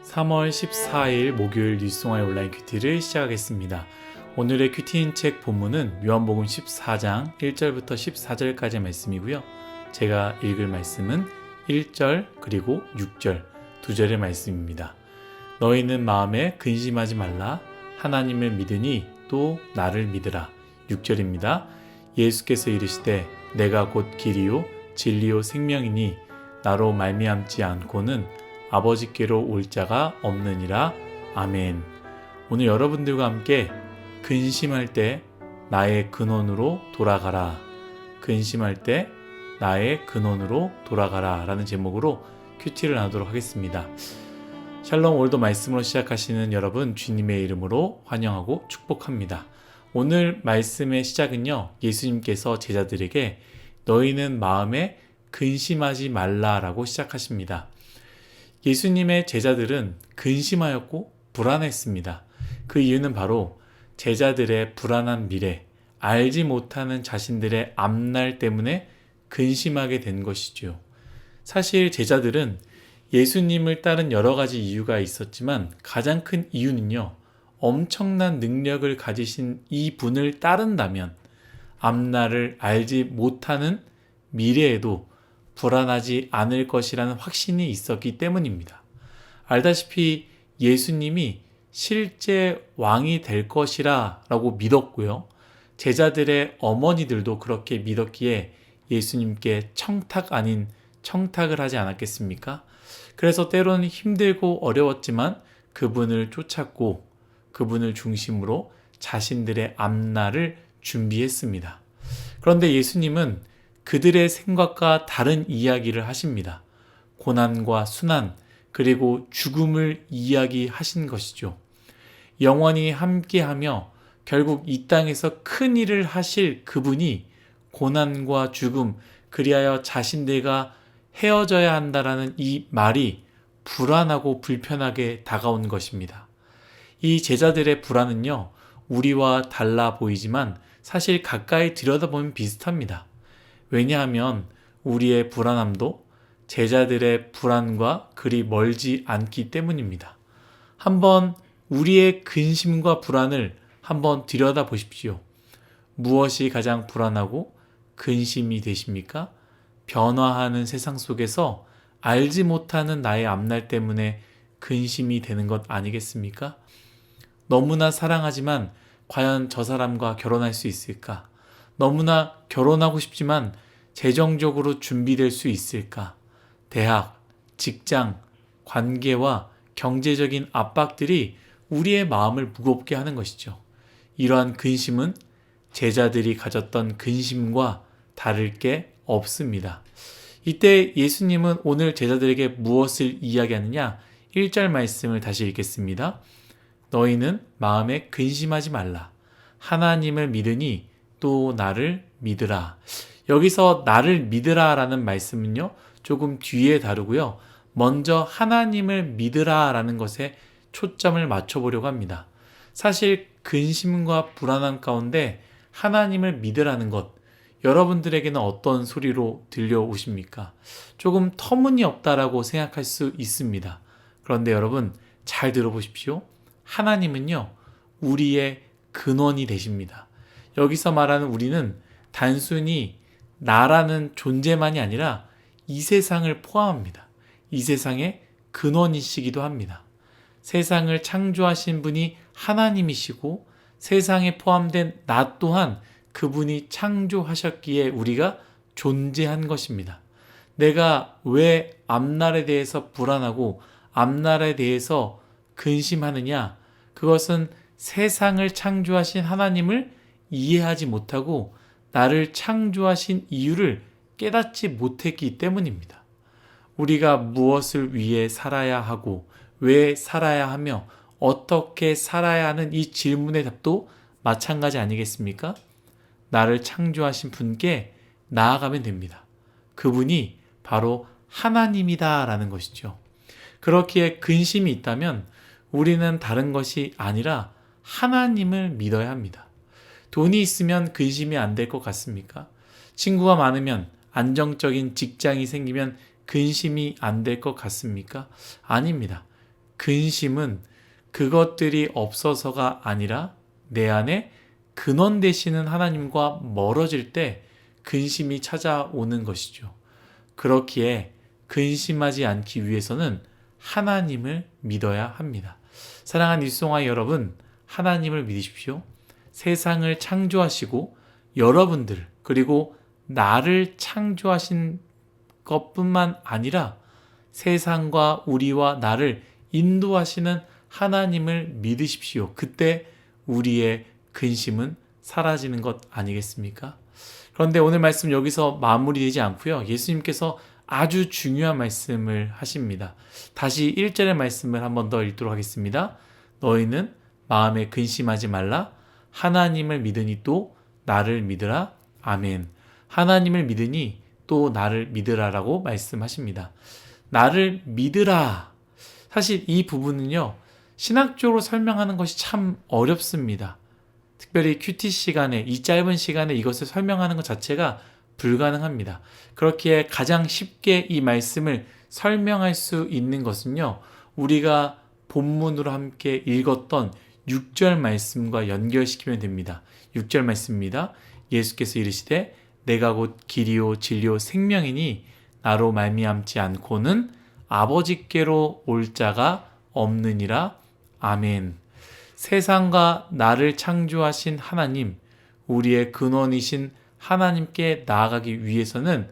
3월 14일 목요일 뉴스송아의 온라인 큐티를 시작하겠습니다. 오늘의 큐티인 책 본문은 요한복음 14장 1절부터 14절까지의 말씀이고요. 제가 읽을 말씀은 1절 그리고 6절 두 절의 말씀입니다. 너희는 마음에 근심하지 말라. 하나님을 믿으니 또 나를 믿으라. 6절입니다. 예수께서 이르시되 내가 곧 길이요 진리요 생명이니 나로 말미암지 않고는 아버지께로 올 자가 없느니라. 아멘. 오늘 여러분들과 함께 근심할 때 나의 근원으로 돌아가라. 근심할 때 나의 근원으로 돌아가라 라는 제목으로 큐티를 나누도록 하겠습니다. 샬롬. 오늘도 말씀으로 시작하시는 여러분 주님의 이름으로 환영하고 축복합니다. 오늘 말씀의 시작은요, 예수님께서 제자들에게 너희는 마음에 근심하지 말라라고 시작하십니다. 예수님의 제자들은 근심하였고 불안했습니다. 그 이유는 바로 제자들의 불안한 미래, 알지 못하는 자신들의 앞날 때문에 근심하게 된 것이죠. 사실 제자들은 예수님을 따른 여러 가지 이유가 있었지만 가장 큰 이유는요, 엄청난 능력을 가지신 이 분을 따른다면 앞날을 알지 못하는 미래에도 불안하지 않을 것이라는 확신이 있었기 때문입니다. 알다시피 예수님이 실제 왕이 될 것이라 라고 믿었고요. 제자들의 어머니들도 그렇게 믿었기에 예수님께 청탁 아닌 청탁을 하지 않았겠습니까? 그래서 때로는 힘들고 어려웠지만 그분을 쫓았고 그분을 중심으로 자신들의 앞날을 준비했습니다. 그런데 예수님은 그들의 생각과 다른 이야기를 하십니다. 고난과 순환, 그리고 죽음을 이야기하신 것이죠. 영원히 함께하며 결국 이 땅에서 큰 일을 하실 그분이 고난과 죽음, 그리하여 자신들과 헤어져야 한다라는 이 말이 불안하고 불편하게 다가온 것입니다. 이 제자들의 불안은요, 우리와 달라 보이지만 사실 가까이 들여다보면 비슷합니다. 왜냐하면 우리의 불안함도 제자들의 불안과 그리 멀지 않기 때문입니다. 한번 우리의 근심과 불안을 한번 들여다보십시오. 무엇이 가장 불안하고 근심이 되십니까? 변화하는 세상 속에서 알지 못하는 나의 앞날 때문에 근심이 되는 것 아니겠습니까? 너무나 사랑하지만 과연 저 사람과 결혼할 수 있을까? 너무나 결혼하고 싶지만 재정적으로 준비될 수 있을까? 대학, 직장, 관계와 경제적인 압박들이 우리의 마음을 무겁게 하는 것이죠. 이러한 근심은 제자들이 가졌던 근심과 다를 게 없습니다. 이때 예수님은 오늘 제자들에게 무엇을 이야기하느냐? 1절 말씀을 다시 읽겠습니다. 너희는 마음에 근심하지 말라. 하나님을 믿으니 또 나를 믿으라. 여기서 나를 믿으라 라는 말씀은요, 조금 뒤에 다루고요. 먼저 하나님을 믿으라 라는 것에 초점을 맞춰보려고 합니다. 사실 근심과 불안함 가운데 하나님을 믿으라는 것, 여러분들에게는 어떤 소리로 들려오십니까? 조금 터무니없다라고 생각할 수 있습니다. 그런데 여러분 잘 들어보십시오. 하나님은요, 우리의 근원이 되십니다. 여기서 말하는 우리는 단순히 나라는 존재만이 아니라 이 세상을 포함합니다. 이 세상의 근원이시기도 합니다. 세상을 창조하신 분이 하나님이시고 세상에 포함된 나 또한 그분이 창조하셨기에 우리가 존재한 것입니다. 내가 왜 앞날에 대해서 불안하고 앞날에 대해서 근심하느냐? 그것은 세상을 창조하신 하나님을 이해하지 못하고 나를 창조하신 이유를 깨닫지 못했기 때문입니다. 우리가 무엇을 위해 살아야 하고 왜 살아야 하며 어떻게 살아야 하는 이 질문의 답도 마찬가지 아니겠습니까? 나를 창조하신 분께 나아가면 됩니다. 그분이 바로 하나님이다 라는 것이죠. 그렇기에 근심이 있다면 우리는 다른 것이 아니라 하나님을 믿어야 합니다. 돈이 있으면 근심이 안 될 것 같습니까? 친구가 많으면, 안정적인 직장이 생기면 근심이 안 될 것 같습니까? 아닙니다. 근심은 그것들이 없어서가 아니라 내 안에 근원 되시는 하나님과 멀어질 때 근심이 찾아오는 것이죠. 그렇기에 근심하지 않기 위해서는 하나님을 믿어야 합니다. 사랑하는 일송아 여러분, 하나님을 믿으십시오. 세상을 창조하시고 여러분들 그리고 나를 창조하신 것뿐만 아니라 세상과 우리와 나를 인도하시는 하나님을 믿으십시오. 그때 우리의 근심은 사라지는 것 아니겠습니까? 그런데 오늘 말씀 여기서 마무리되지 않고요. 예수님께서 아주 중요한 말씀을 하십니다. 다시 1절의 말씀을 한 번 더 읽도록 하겠습니다. 너희는 마음에 근심하지 말라. 하나님을 믿으니 또 나를 믿으라. 아멘. 하나님을 믿으니 또 나를 믿으라라고 말씀하십니다. 나를 믿으라. 사실 이 부분은요, 신학적으로 설명하는 것이 참 어렵습니다. 특별히 큐티 시간에, 이 짧은 시간에 이것을 설명하는 것 자체가 불가능합니다. 그렇기에 가장 쉽게 이 말씀을 설명할 수 있는 것은요, 우리가 본문으로 함께 읽었던 6절 말씀과 연결시키면 됩니다. 6절 말씀입니다. 예수께서 이르시되 내가 곧 길이요 진리요 생명이니 나로 말미암지 않고는 아버지께로 올 자가 없느니라. 아멘. 세상과 나를 창조하신 하나님, 우리의 근원이신 하나님께 나아가기 위해서는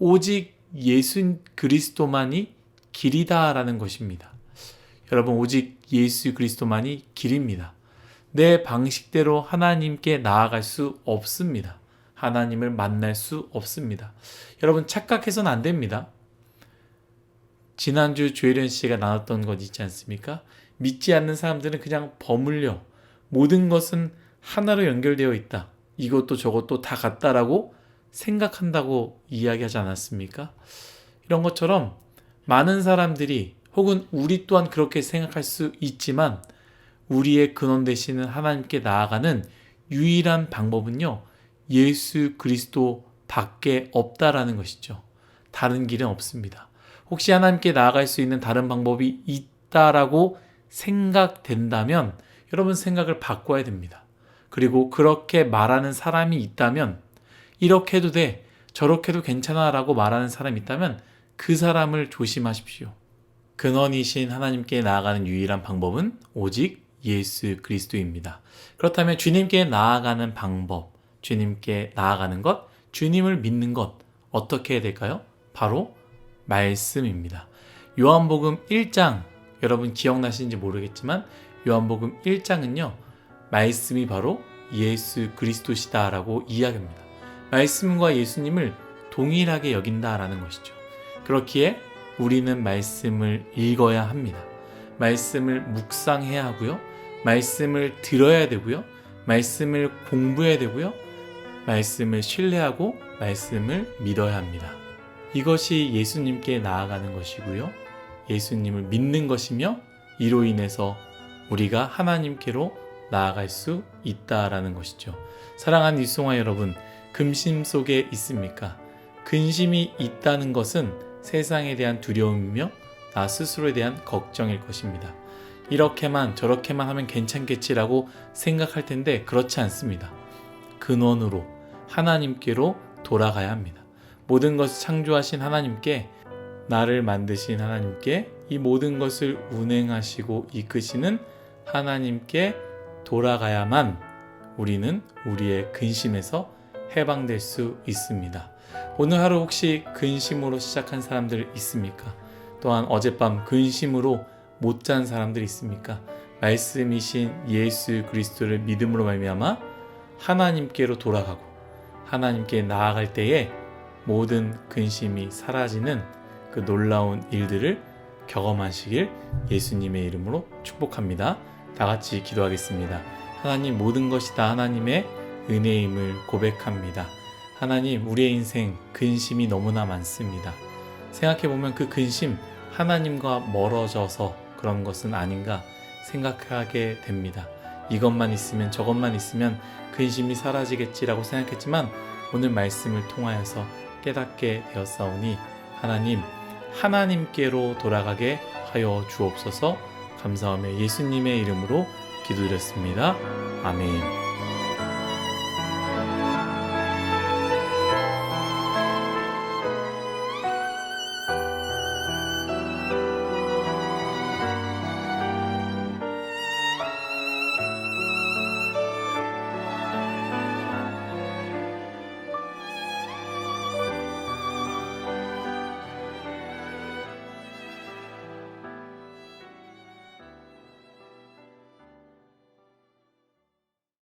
오직 예수 그리스도만이 길이다라는 것입니다. 여러분, 오직 예수 그리스도만이 길입니다. 내 방식대로 하나님께 나아갈 수 없습니다. 하나님을 만날 수 없습니다. 여러분, 착각해서는 안 됩니다. 지난주 조혜련 씨가 나눴던 것 있지 않습니까? 믿지 않는 사람들은 그냥 버물려 모든 것은 하나로 연결되어 있다. 이것도 저것도 다 같다라고 생각한다고 이야기하지 않았습니까? 이런 것처럼 많은 사람들이 혹은 우리 또한 그렇게 생각할 수 있지만 우리의 근원 되시는 하나님께 나아가는 유일한 방법은요, 예수 그리스도밖에 없다라는 것이죠. 다른 길은 없습니다. 혹시 하나님께 나아갈 수 있는 다른 방법이 있다라고 생각된다면 여러분 생각을 바꿔야 됩니다. 그리고 그렇게 말하는 사람이 있다면 이렇게 해도 돼, 저렇게 해도 괜찮아 라고 말하는 사람이 있다면 그 사람을 조심하십시오. 근원이신 하나님께 나아가는 유일한 방법은 오직 예수 그리스도입니다. 그렇다면 주님께 나아가는 방법, 주님께 나아가는 것, 주님을 믿는 것 어떻게 해야 될까요? 바로 말씀입니다. 요한복음 1장, 여러분 기억나시는지 모르겠지만 요한복음 1장은요, 말씀이 바로 예수 그리스도시다라고 이야기합니다. 말씀과 예수님을 동일하게 여긴다라는 것이죠. 그렇기에 우리는 말씀을 읽어야 합니다. 말씀을 묵상해야 하고요. 말씀을 들어야 되고요. 말씀을 공부해야 되고요. 말씀을 신뢰하고 말씀을 믿어야 합니다. 이것이 예수님께 나아가는 것이고요. 예수님을 믿는 것이며 이로 인해서 우리가 하나님께로 나아갈 수 있다라는 것이죠. 사랑하는 일송아 여러분, 근심 속에 있습니까? 근심이 있다는 것은 세상에 대한 두려움이며 나 스스로에 대한 걱정일 것입니다. 이렇게만 저렇게만 하면 괜찮겠지라고 생각할 텐데 그렇지 않습니다. 근원으로 하나님께로 돌아가야 합니다. 모든 것을 창조하신 하나님께, 나를 만드신 하나님께, 이 모든 것을 운행하시고 이끄시는 하나님께 돌아가야만 우리는 우리의 근심에서 해방될 수 있습니다. 오늘 하루 혹시 근심으로 시작한 사람들 있습니까? 또한 어젯밤 근심으로 못 잔 사람들 있습니까? 말씀이신 예수 그리스도를 믿음으로 말미암아 하나님께로 돌아가고 하나님께 나아갈 때에 모든 근심이 사라지는 그 놀라운 일들을 경험하시길 예수님의 이름으로 축복합니다. 다 같이 기도하겠습니다. 하나님, 모든 것이 다 하나님의 은혜임을 고백합니다. 하나님, 우리의 인생 근심이 너무나 많습니다. 생각해보면 그 근심, 하나님과 멀어져서 그런 것은 아닌가 생각하게 됩니다. 이것만 있으면 저것만 있으면 근심이 사라지겠지라고 생각했지만 오늘 말씀을 통하여서 깨닫게 되었사오니 하나님, 하나님께로 돌아가게 하여 주옵소서. 감사하며 예수님의 이름으로 기도드렸습니다. 아멘.